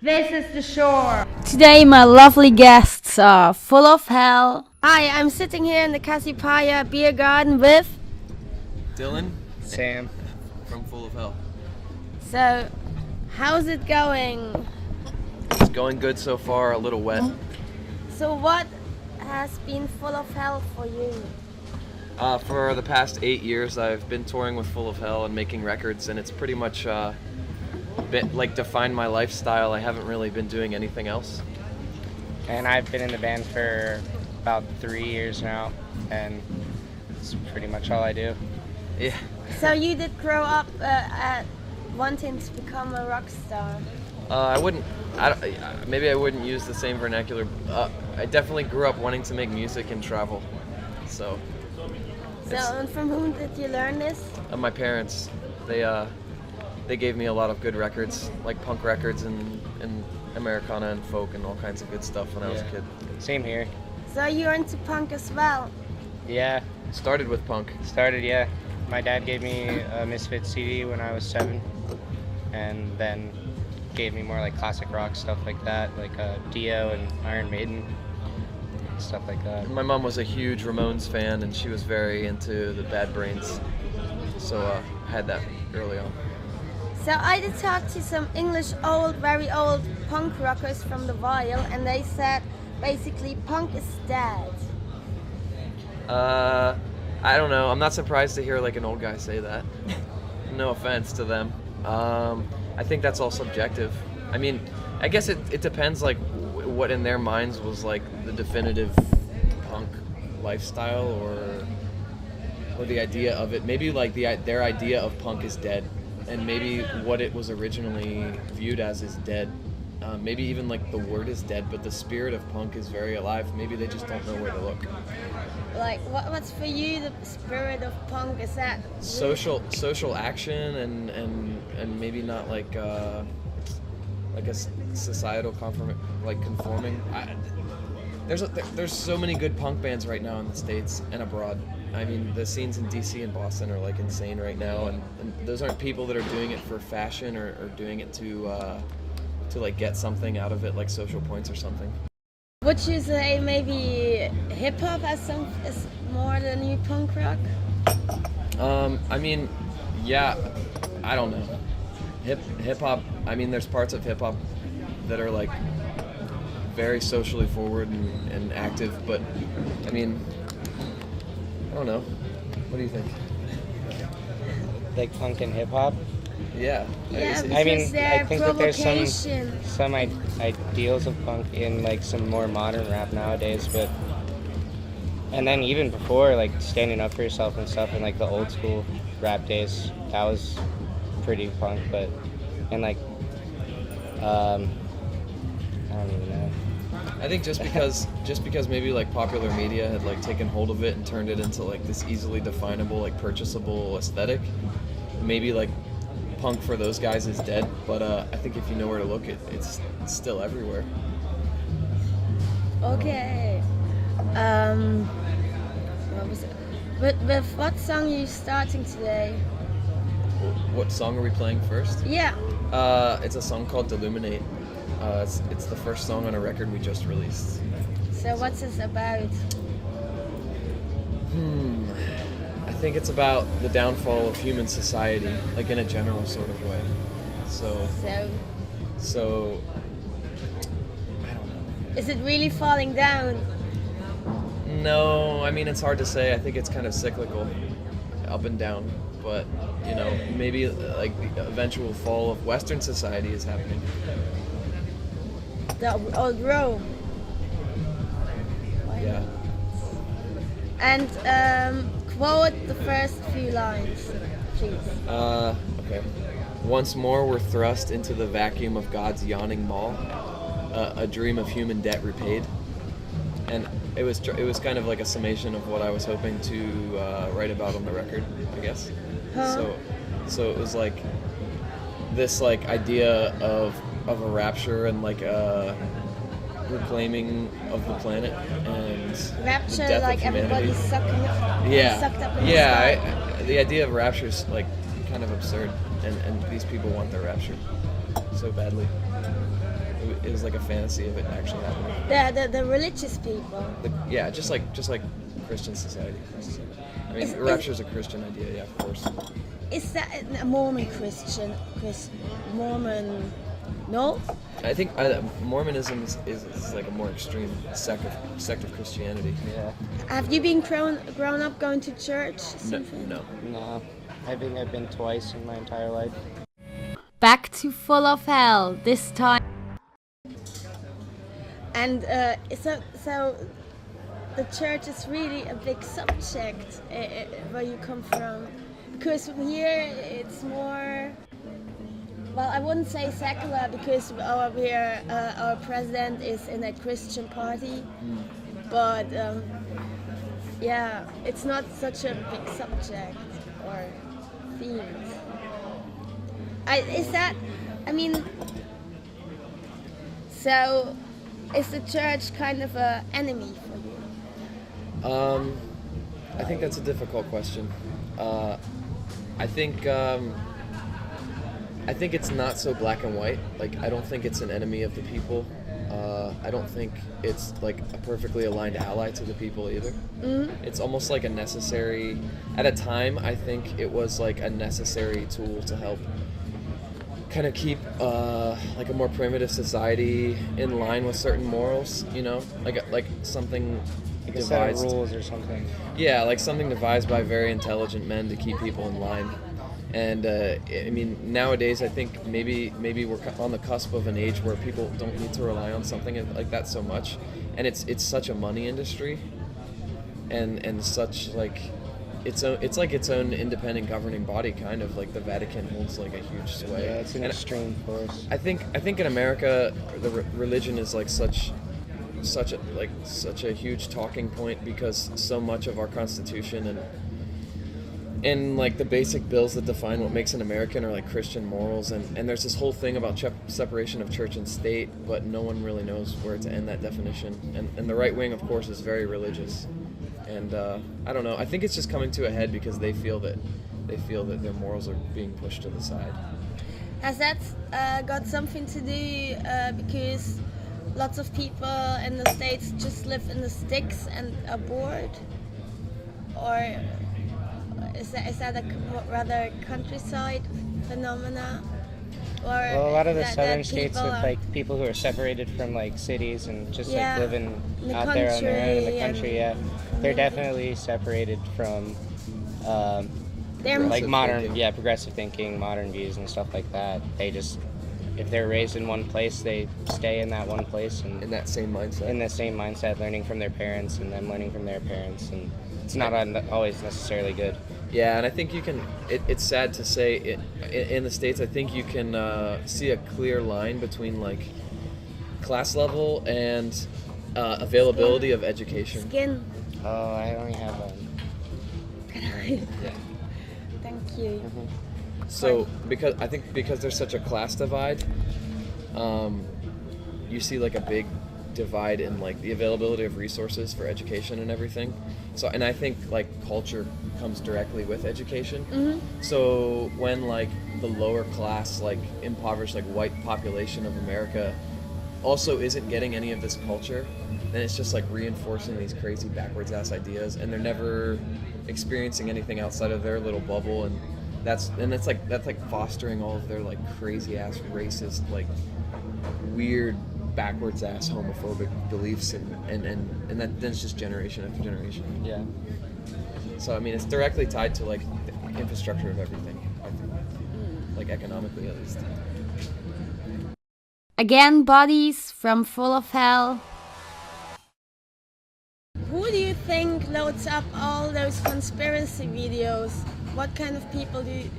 This is the shore. Today my lovely guests are full of hell. Hi, I'm sitting here in the Cassiopeia Beer Garden with... Dylan, Sam. from Full of Hell. So, how's it going? It's going good so far, a little wet. So what has been full of hell for you? For the past 8 years, I've been touring with Full of Hell and making records, and it's pretty much defined my lifestyle. I haven't really been doing anything else. And I've been in the band for about 3 years now, and it's pretty much all I do. Yeah. So you did grow up wanting to become a rock star. Maybe I wouldn't use the same vernacular. I definitely grew up wanting to make music and travel. So And from whom did you learn this? my parents, they gave me a lot of good records, like punk records and Americana and folk and all kinds of good stuff when I was a kid. Same here. So you're into punk as well? Yeah, Started with punk. yeah. My dad gave me a Misfits CD when I was 7, and then gave me more like classic rock stuff like that, like Dio and Iron Maiden, stuff like that. My mom was a huge Ramones fan, and she was very into the Bad Brains, so I had that early on. So I did talk to some English very old punk rockers from the Vile, and they said basically punk is dead. I don't know. I'm not surprised to hear like an old guy say that. No offense to them. I think that's all subjective. I mean, I guess it depends like what in their minds was like the definitive punk lifestyle or the idea of it. Maybe like their idea of punk is dead, and maybe what it was originally viewed as is dead. Maybe even like the word is dead, but the spirit of punk is very alive. Maybe they just don't know where to look. Like, what's for you the spirit of punk? Is that Social action and maybe not like a societal conforming. There's so many good punk bands right now in the States and abroad. I mean, the scenes in DC and Boston are like insane right now, and those aren't people that are doing it for fashion or doing it to like get something out of it, like social points or something. Would you say maybe hip hop is more the new punk rock? I mean, yeah, I don't know. Hip hop. I mean, there's parts of hip hop that are like very socially forward and active, but I mean, I don't know. What do you think? Like punk and hip hop. Yeah, Yeah. I mean, because I think that there's provocation. some ideals of punk in like some more modern rap nowadays, but and then even before, like standing up for yourself and stuff in like the old school rap days, that was pretty punk. But and like I don't even know. I think just because maybe like popular media had like taken hold of it and turned it into like this easily definable, like purchasable aesthetic, maybe like punk for those guys is dead. But I think if you know where to look, it's still everywhere. Okay. What was it? With what song are you starting today? What song are we playing first? Yeah. It's a song called Deluminate. It's the first song on a record we just released. So what's this about? I think it's about the downfall of human society, like in a general sort of way. So I don't know. Is it really falling down? No, I mean it's hard to say. I think it's kind of cyclical, up and down. But you know, maybe like the eventual fall of Western society is happening. The old Rome. Yeah. And quote the first few lines, please. Okay. Once more we're thrust into the vacuum of God's yawning maw, a dream of human debt repaid. And it was kind of like a summation of what I was hoping to write about on the record, I guess. Huh? So it was like this like idea of a rapture and like a reclaiming of the planet and Rapture, the death like of humanity. everybody's sucked up in the sky. The idea of rapture is like kind of absurd, and these people want their rapture so badly. It was like a fantasy of it actually happening. The religious people. Yeah, just like Christian society. I mean, rapture's a Christian idea, yeah, of course. Is that a Mormon Mormon? No. I think Mormonism is like a more extreme sect of Christianity. Yeah. Have you been grown up going to church? No. No. I think I've been twice in my entire life. Back to Full of Hell, this time. And so the church is really a big subject where you come from, because here it's more. Well, I wouldn't say secular because our president is in a Christian party, but yeah, it's not such a big subject or theme. So is the church kind of an enemy for you? I think that's a difficult question. I think it's not so black and white. Like, I don't think it's an enemy of the people. I don't think it's like a perfectly aligned ally to the people either. Mm-hmm. It's almost like a necessary, at a time, I think it was like a necessary tool to help kind of keep like a more primitive society in line with certain morals, you know? Like something like a set of rules or something. Yeah, like something devised by very intelligent men to keep people in line. And I mean, nowadays I think maybe we're on the cusp of an age where people don't need to rely on something like that so much, and it's such a money industry, and such like it's like its own independent governing body, kind of like the Vatican holds like a huge sway. Yeah, it's an extreme force. I think in America the religion is like such a huge talking point, because so much of our Constitution and like the basic bills that define what makes an American are like Christian morals, and there's this whole thing about separation of church and state, but no one really knows where to end that definition. And the right wing, of course, is very religious, and I don't know. I think it's just coming to a head because they feel that their morals are being pushed to the side. Has that got something to do because lots of people in the States just live in the sticks and are bored, or is that a rather countryside phenomena? Or well, a lot of the southern states with like people who are separated from like cities and just like living out there on their own in the country, they're definitely separated from like modern, progressive thinking, modern views and stuff like that. They just, if they're raised in one place, they stay in that one place and in that same mindset, learning from their parents and then learning from their parents, and it's not always necessarily good. Yeah, and I think you can. It's sad to say, in the States, I think you can see a clear line between like class level and availability of education. Skin. Oh, I only have one. Yeah. Thank you. Mm-hmm. So because there's such a class divide, you see like a big divide in like the availability of resources for education and everything. So, and I think like culture comes directly with education. Mm-hmm. So when like the lower class, like impoverished, like white population of America also isn't getting any of this culture, then it's just like reinforcing these crazy backwards ass ideas, and they're never experiencing anything outside of their little bubble, and that's like fostering all of their like crazy ass racist, like weird backwards ass homophobic beliefs, and then it's just generation after generation. Yeah. So I mean, it's directly tied to like the infrastructure of everything, I think. Like economically at least. Again, bodies from Full of Hell. Who do you think loads up all those conspiracy videos? What kind of people do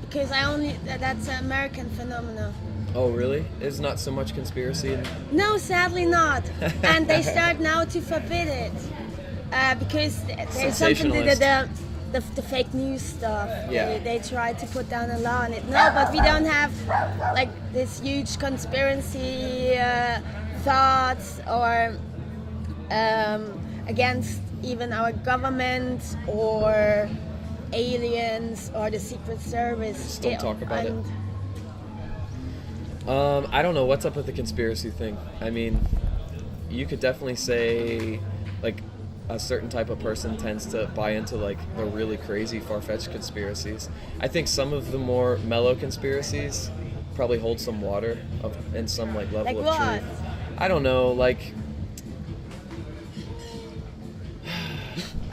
because that's an American phenomenon. Oh, really? There's not so much conspiracy in... No, sadly not. And they start now to forbid it because there's something to the fake news stuff. Yeah. They try to put down a law on it. No, but we don't have like this huge conspiracy thoughts or against even our government or aliens or the Secret Service. Just don't talk about it. I don't know what's up with the conspiracy thing. I mean, you could definitely say, like, a certain type of person tends to buy into, like, the really crazy, far-fetched conspiracies. I think some of the more mellow conspiracies probably hold some water and some, like, level Like of what? truth. I don't know, like...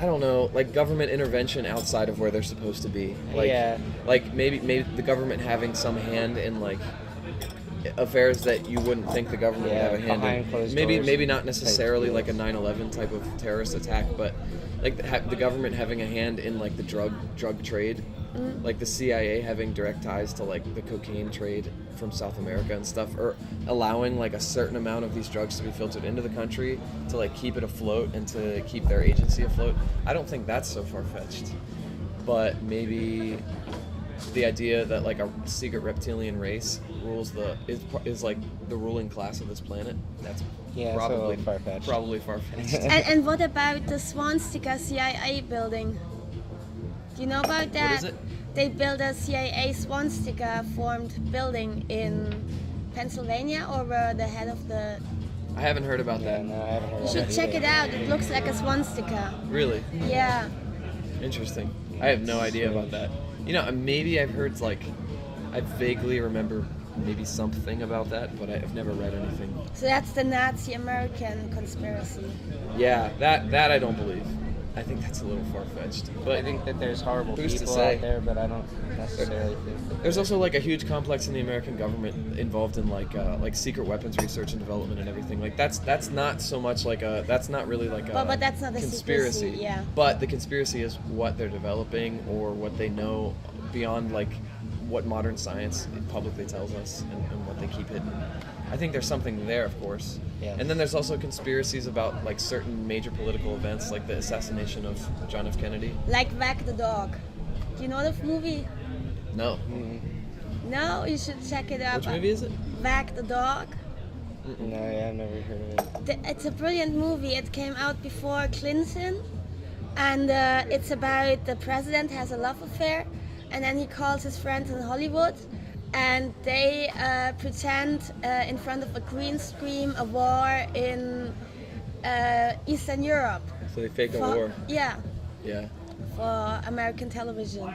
I don't know, like government intervention outside of where they're supposed to be. Like, Yeah. Like maybe the government having some hand in like affairs that you wouldn't think the government would have a hand behind in. closed Maybe doors not necessarily type like a 9/11 type of terrorist attack, but like the government having a hand in like the drug trade, like the CIA having direct ties to like the cocaine trade from South America and stuff, or allowing like a certain amount of these drugs to be filtered into the country to like keep it afloat and to keep their agency afloat. I don't think that's so far-fetched, but maybe the idea that like a secret reptilian race rules is like the ruling class of this planet. That's Yeah, it's a probably little far-fetched. Probably far-fetched. And what about the swastika CIA building? Do you know about that? What is it? They built a CIA swastika formed building in Pennsylvania over the head of the... I haven't heard about Yeah, that. no, I haven't heard You of should that check either. it out. It looks like a swastika. Really Yeah. interesting. I have no idea about that. You know, maybe I've heard like I vaguely remember maybe something about that, but I've never read anything. So that's the Nazi American conspiracy. Yeah, that I don't believe. I think that's a little far-fetched. But I think that there's horrible Who's to people say? out there, but I don't necessarily think that there's also like a huge complex in the American government involved in like secret weapons research and development and everything. Like that's not so much like that's not really like a But that's not a conspiracy. secrecy, yeah. But the conspiracy is what they're developing or what they know beyond like what modern science publicly tells us and what they keep hidden. I think there's something there, of course. Yeah. And then there's also conspiracies about like certain major political events, like the assassination of John F. Kennedy. Like Wag the Dog. Do you know the movie? No. No, you should check it out. Which movie is it? Wag the Dog. No, yeah, I've never heard of it. It's a brilliant movie. It came out before Clinton, and it's about the president has a love affair, and then he calls his friends in Hollywood, and they pretend in front of a green screen a war in Eastern Europe. So they fake a For- war. Yeah, Yeah. for American television.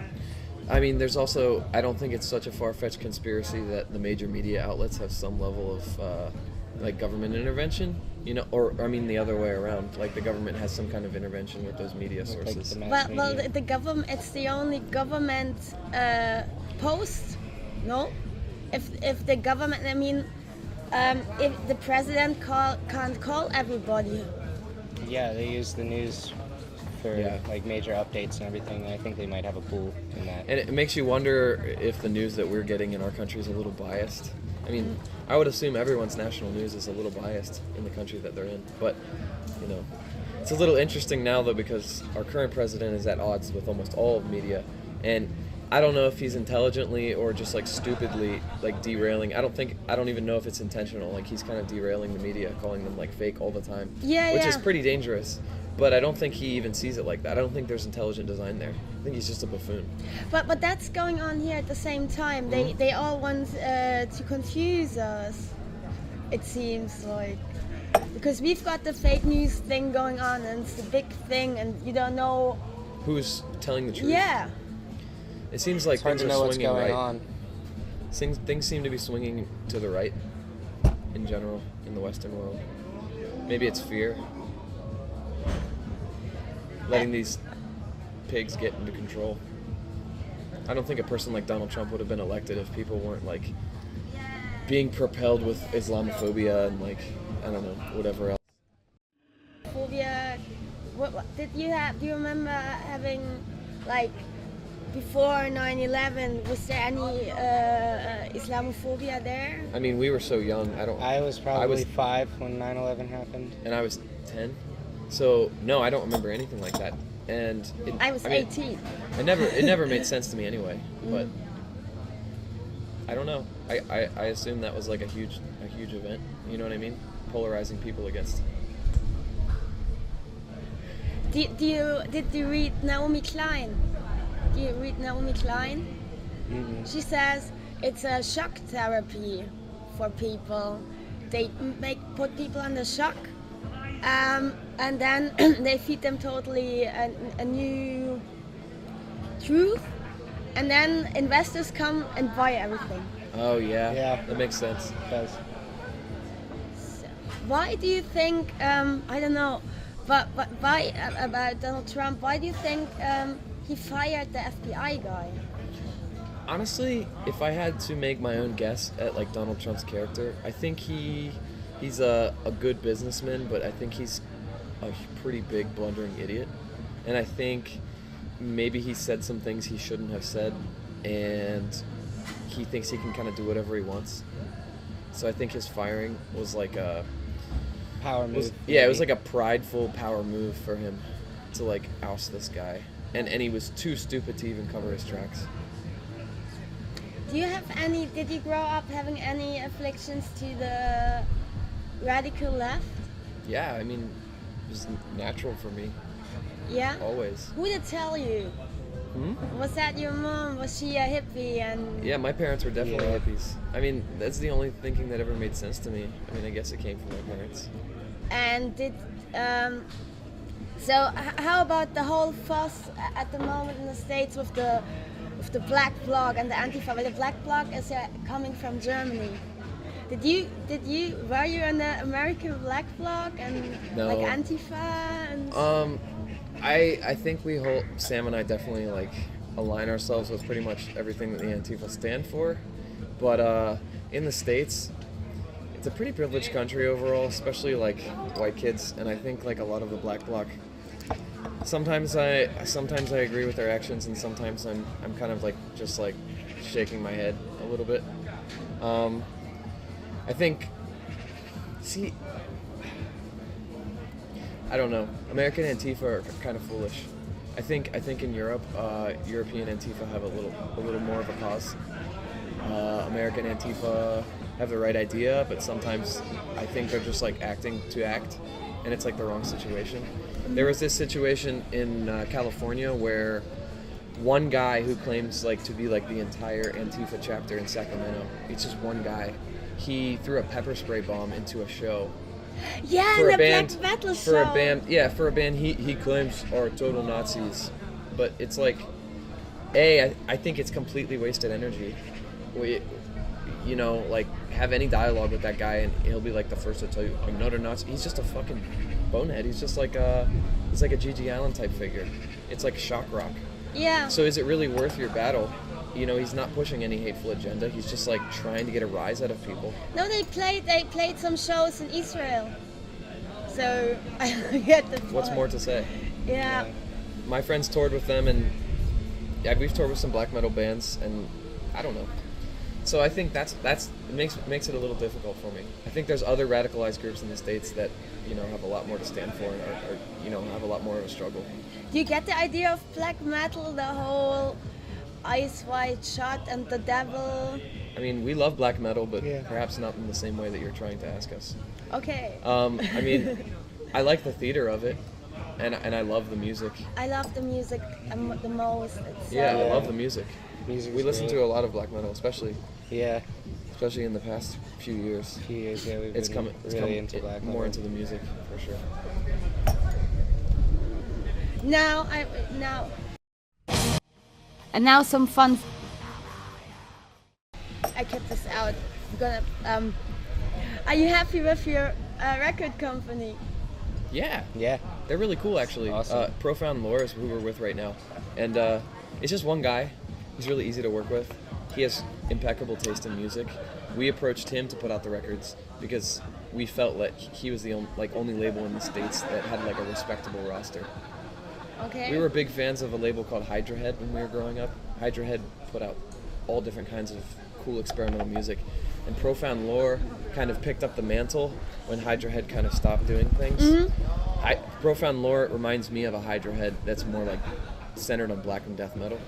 I mean, there's also, I don't think it's such a far-fetched conspiracy that the major media outlets have some level of, like, government intervention, you know, or, I mean, the other way around. Like, the government has some kind of intervention with those media Like sources. the mass Well, media. the government, it's the only government post, no? If the government, I mean, if the president can't call everybody. Yeah, they use the news for Yeah. like major updates and everything. I think they might have a pool in that. And it makes you wonder if the news that we're getting in our country is a little biased. I mean, I would assume everyone's national news is a little biased in the country that they're in. But, you know, it's a little interesting now, though, because our current president is at odds with almost all of media. And I don't know if he's intelligently or just, like, stupidly, like, derailing. I don't even know if it's intentional. Like, he's kind of derailing the media, calling them, like, fake all the time. Yeah, Which is yeah. pretty dangerous. But I don't think he even sees it like that. I don't think there's intelligent design there. I think he's just a buffoon. But that's going on here at the same time. They all want to confuse us. It seems like, because we've got the fake news thing going on, and it's the big thing, and you don't know. Who's telling the truth? Yeah. It seems like It's hard things to are know what's swinging going right. on. Things seem to be swinging to the right in general in the Western world. Maybe it's fear. Letting these pigs get into control. I don't think a person like Donald Trump would have been elected if people weren't like being propelled with Islamophobia and like, I don't know, whatever else. Phobia. What did you have? Do you remember having, like, before 9/11? Was there any Islamophobia there? I mean, we were so young. I was probably was- 5 when 9/11 happened. And I was 10. So, no, I don't remember anything like that. And I was mean, 18. It never made sense to me anyway. But I don't know. I assume that was like a huge event. You know what I mean? Polarizing people against. Did you read Naomi Klein? Do you read Naomi Klein? She says it's a shock therapy for people. They put people under shock, and then they feed them totally a new truth, and then investors come and buy everything. Oh yeah, Yeah. that makes sense. Because So, why do you think? I don't know, but why about Donald Trump? Why do you think he fired the FBI guy? Honestly, if I had to make my own guess at like Donald Trump's character, I think he's a good businessman, but I think he's a pretty big blundering idiot. And I think maybe he said some things he shouldn't have said, and he thinks he can kind of do whatever he wants. So I think his firing was like a power move. it was like a prideful power move for him to like oust this guy, and he was too stupid to even cover his tracks. Do you have any? Did you grow up having any afflictions to the radical left? Yeah, I mean, it was natural for me, Yeah. always. Who did tell you? Was that your mom? Was she a hippie? And Yeah, my parents were definitely Yeah. hippies. I mean, that's the only thinking that ever made sense to me. I mean, I guess it came from my parents. and did so? How about the whole fuss at the moment in the States with the Black Bloc and the Antifa? Well, the Black Bloc is coming from Germany. Were you in the American Black Bloc and No. like Antifa and? I think Sam and I definitely like align ourselves with pretty much everything that the Antifa stand for, but in the States, it's a pretty privileged country overall, especially like white kids, and I think like a lot of the Black Bloc. Sometimes I agree with their actions, and sometimes I'm kind of like just like shaking my head a little bit. I think, I don't know. American Antifa are kind of foolish. I think in Europe, European Antifa have a little more of a cause. American Antifa have the right idea, but sometimes I think they're just like acting to act, and it's like the wrong situation. There was this situation in California where one guy who claims like to be like the entire Antifa chapter in Sacramento, it's just one guy. He threw a pepper spray bomb into a show. Yeah, For the a band, Black Metal for show. a band, for a band he claims are total Nazis, but it's like, I think it's completely wasted energy. Like have any dialogue with that guy, and he'll be like the first to tell you, I'm not a Nazi. He's just a fucking bonehead. He's just like he's like a Gigi Allen type figure. It's like shock rock. Yeah. So is it really worth your battle? He's not pushing any hateful agenda. He's just like trying to get a rise out of people. No, they played some shows in Israel. So I get the point. What's more to say? Yeah. My friends toured with them, and yeah, we've toured with some black metal bands, and I don't know. So I think that's makes it a little difficult for me. I think there's other radicalized groups in the States that have a lot more to stand for, and are have a lot more of a struggle. Do you get the idea of black metal, the whole Ice White Shot and the Devil? I mean, we love black metal, but Yeah. perhaps not in the same way that you're trying to ask us. Okay. I mean, I like the theater of it, and I love the music. I love the music the most. It's so, Yeah, I love the music. Music's We listen great. to a lot of black metal, especially in the past few years. few years, yeah, we've It's been come really into black metal. more into the music for sure. Now And now some fun. I kept this out. I'm gonna. Are you happy with your record company? Yeah, Yeah. they're really cool actually. Awesome. Profound Lore is who we're with right now, and it's just one guy. He's really easy to work with. He has impeccable taste in music. We approached him to put out the records because we felt like he was the only label in the States that had like a respectable roster. Okay. We were big fans of a label called Hydra Head when we were growing up. Hydra Head put out all different kinds of cool experimental music, and Profound Lore kind of picked up the mantle when Hydra Head kind of stopped doing things. Profound Lore reminds me of a Hydra Head that's more like centered on black and death metal,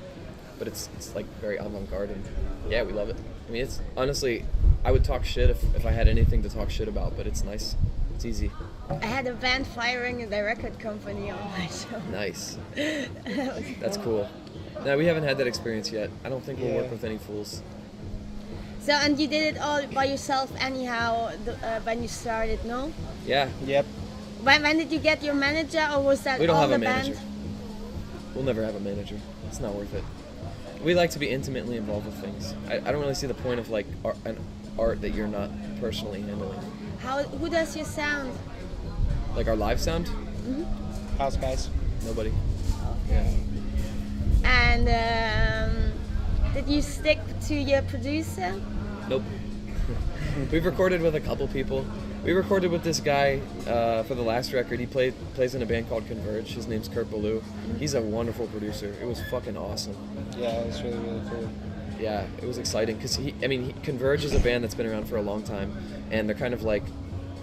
but it's like very avant-garde, and yeah, we love it. I mean, it's honestly, I would talk shit if I had anything to talk shit about, but it's nice. It's easy. I had a band firing the record company on my show. Nice. That was That's fun. cool. No, we haven't had that experience yet. I don't think we'll Yeah. work with any fools. So, and you did it all by yourself anyhow when you started, no? Yeah, Yep. When did you get your manager, or was that we don't all have the a band? manager. We'll never have a manager. It's not worth it. We like to be intimately involved with things. I don't really see the point of like an art that you're not personally handling. Who does your sound? Like our live sound, House guys. nobody. And did you stick to your producer? Nope. We've recorded with a couple people. We recorded with this guy for the last record. He plays in a band called Converge. His name's Kurt Ballou. He's a wonderful producer. It was fucking awesome. Yeah, it was really, really cool. Yeah, it was exciting because Converge is a band that's been around for a long time, and they're kind of like,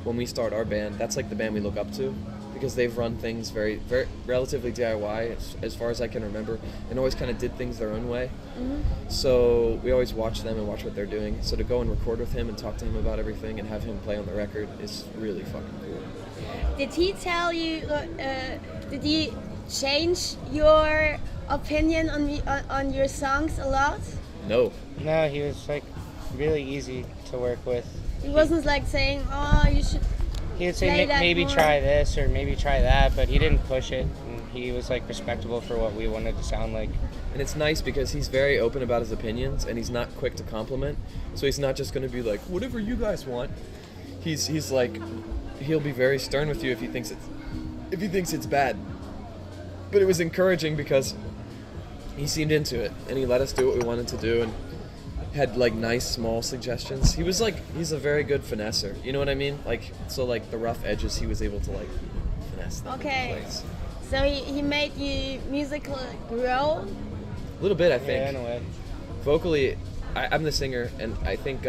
when we start our band, that's like the band we look up to, because they've run things very, very relatively DIY as far as I can remember, and always kind of did things their own way. So we always watch them and watch what they're doing. So to go and record with him and talk to him about everything and have him play on the record is really fucking cool. Did he tell you? Did he change your opinion on your songs a lot? No. No, he was like really easy to work with. He wasn't like saying, "Oh, you should." He would Play say that maybe more." try this or maybe try that, but he didn't push it. And he was like respectable for what we wanted to sound like. And it's nice because he's very open about his opinions, and he's not quick to compliment. So he's not just going to be like, whatever you guys want. He's like, he'll be very stern with you if he thinks it's bad. But it was encouraging because he seemed into it, and he let us do what we wanted to do, and had like nice small suggestions. He's a very good finesser. You know what I mean? Like, so like the rough edges, he was able to like finesse them Okay. into place. So he made you musically grow. A little bit, I think. Yeah, in a way. Vocally, I'm the singer, and I think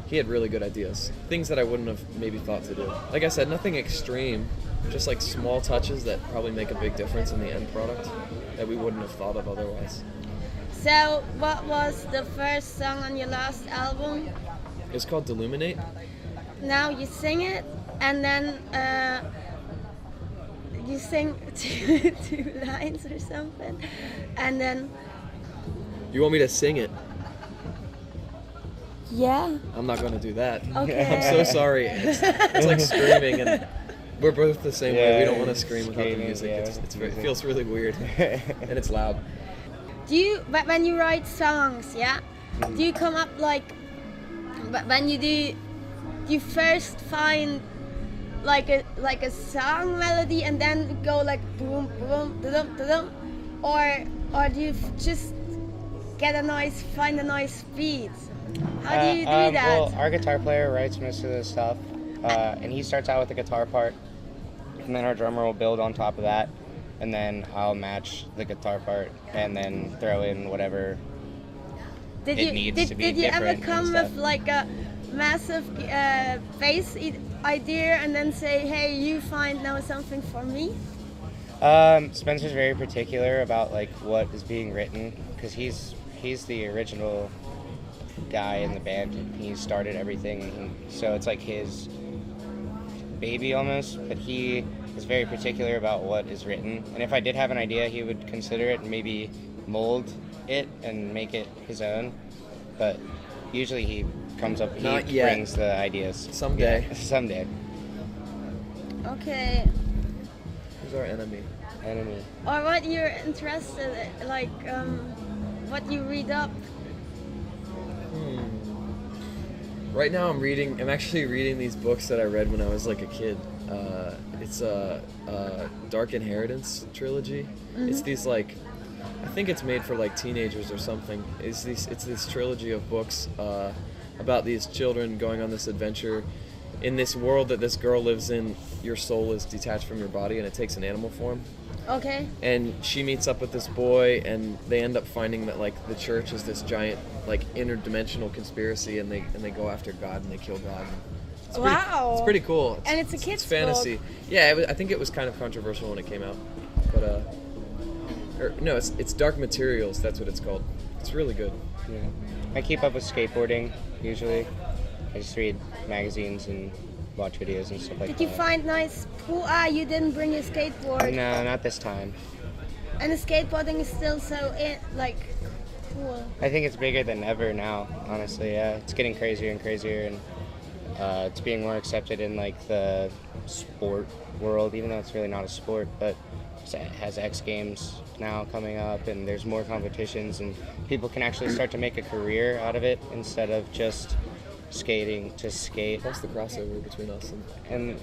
he had really good ideas. Things that I wouldn't have maybe thought to do. Like I said, nothing extreme, just like small touches that probably make a big difference in the end product that we wouldn't have thought of otherwise. So, what was the first song on your last album? It's called Deluminate. Now you sing it, and then you sing two lines or something, and then You want me to sing it? yeah. I'm not going to do that. Okay. I'm so sorry. It's like screaming, and we're both the same way. We don't want to it's scream without the screaming, music. yeah, It feels really weird, and it's loud. Do you, when you write songs, yeah? Do you come up like, when you do you first find like a song melody and then go like boom boom da-dum, da-dum, or do you just find a nice beat? How do you do that? Well, our guitar player writes most of the stuff, and he starts out with the guitar part, and then our drummer will build on top of that, and then I'll match the guitar part, and then throw in whatever Did it you needs to be did you ever different and come stuff. with like a massive bass idea and then say, hey, you find now something for me? Spencer's very particular about like what is being written, because he's the original guy in the band. He started everything, and so it's like his baby almost, but he is very particular about what is written. And if I did have an idea, he would consider it and maybe mold it and make it his own. But usually he comes up, he Not yet. brings the ideas. Someday. Yeah, someday. Okay. Who's our enemy? Enemy. Or what you're interested in, like what you read up. Right now I'm actually reading these books that I read when I was like a kid. It's a Dark Inheritance trilogy. It's these like, I think it's made for like teenagers or something. It's this trilogy of books about these children going on this adventure in this world that this girl lives in. Your soul is detached from your body and it takes an animal form. Okay. And she meets up with this boy, and they end up finding that like the church is this giant like interdimensional conspiracy, and they go after God and they kill God. It's Wow. It's pretty cool. And it's a kid's It's fantasy. book. Yeah, I think it was kind of controversial when it came out, but no, it's Dark Materials. That's what it's called. It's really good. Yeah. I keep up with skateboarding usually. I just read magazines and watch videos and stuff like that. Did you find nice pool? You didn't bring your skateboard. No, not this time. And the skateboarding is still so cool. I think it's bigger than ever now, honestly. Yeah, it's getting crazier and crazier, and it's being more accepted in like the sport world, even though it's really not a sport. But it has X Games now coming up, and there's more competitions, and people can actually start to make a career out of it instead of just skating to skate. Plus the crossover between us And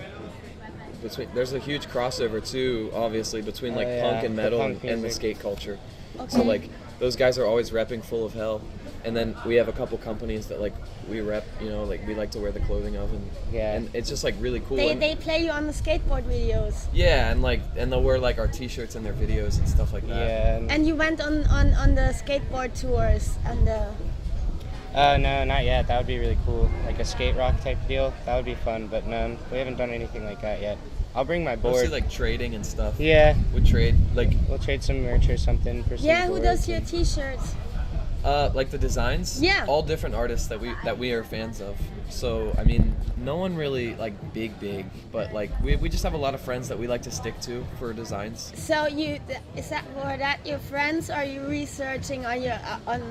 there's a huge crossover too, obviously, between like yeah, punk and the metal punk and the music. skate culture. Okay. So like those guys are always repping Full of Hell, and then we have a couple companies that like we rep, like we like to wear the clothing of, and it's just like really cool. They, And- they play you on the skateboard videos. yeah, and they'll wear like our T-shirts in their videos and stuff like that. yeah, And you went on the skateboard tours and the... no, not yet. That would be really cool, like a skate rock type deal. That would be fun, but no, we haven't done anything like that yet. I'll bring my board. Mostly like trading and stuff. Yeah, We trade like we'll trade some merch or something for some Yeah, who does boards your and- t-shirts? like the designs. Yeah. All different artists that we are fans of. So I mean, no one really like big, but like we just have a lot of friends that we like to stick to for designs. So were that your friends? Or are you researching on your on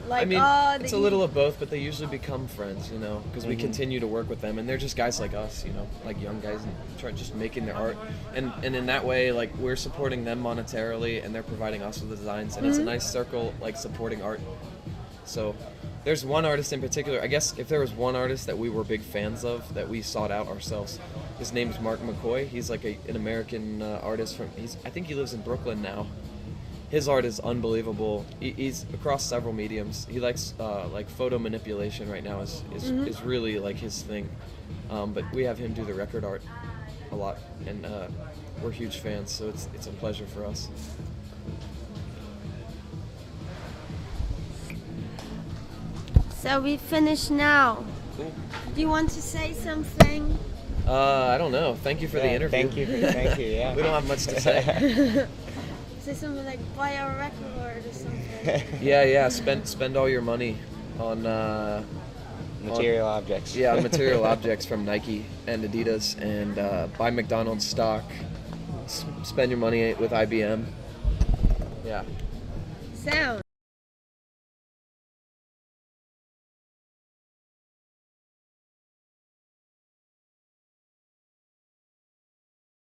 like? I mean, oh, it's a little of both, but they usually become friends, because we continue to work with them, and they're just guys like us, like young guys, and just making their art, and in that way, like we're supporting them monetarily, and they're providing us with the designs, and it's a nice circle, like supporting art. So, there's one artist in particular. I guess if there was one artist that we were big fans of that we sought out ourselves, his name's Mark McCoy. He's like an American artist I think he lives in Brooklyn now. His art is unbelievable. He's across several mediums. He likes like photo manipulation right now is really like his thing. But we have him do the record art a lot, and we're huge fans. So it's a pleasure for us. So we finish now. Cool. Do you want to say something? I don't know. Thank you for the Yeah, interview. Thank you. Yeah. We don't have much to say. Say something like buy a record or something. Yeah. Spend all your money on Material objects. on material objects from Nike and Adidas, and buy McDonald's stock. Spend your money with IBM. Yeah. Sound.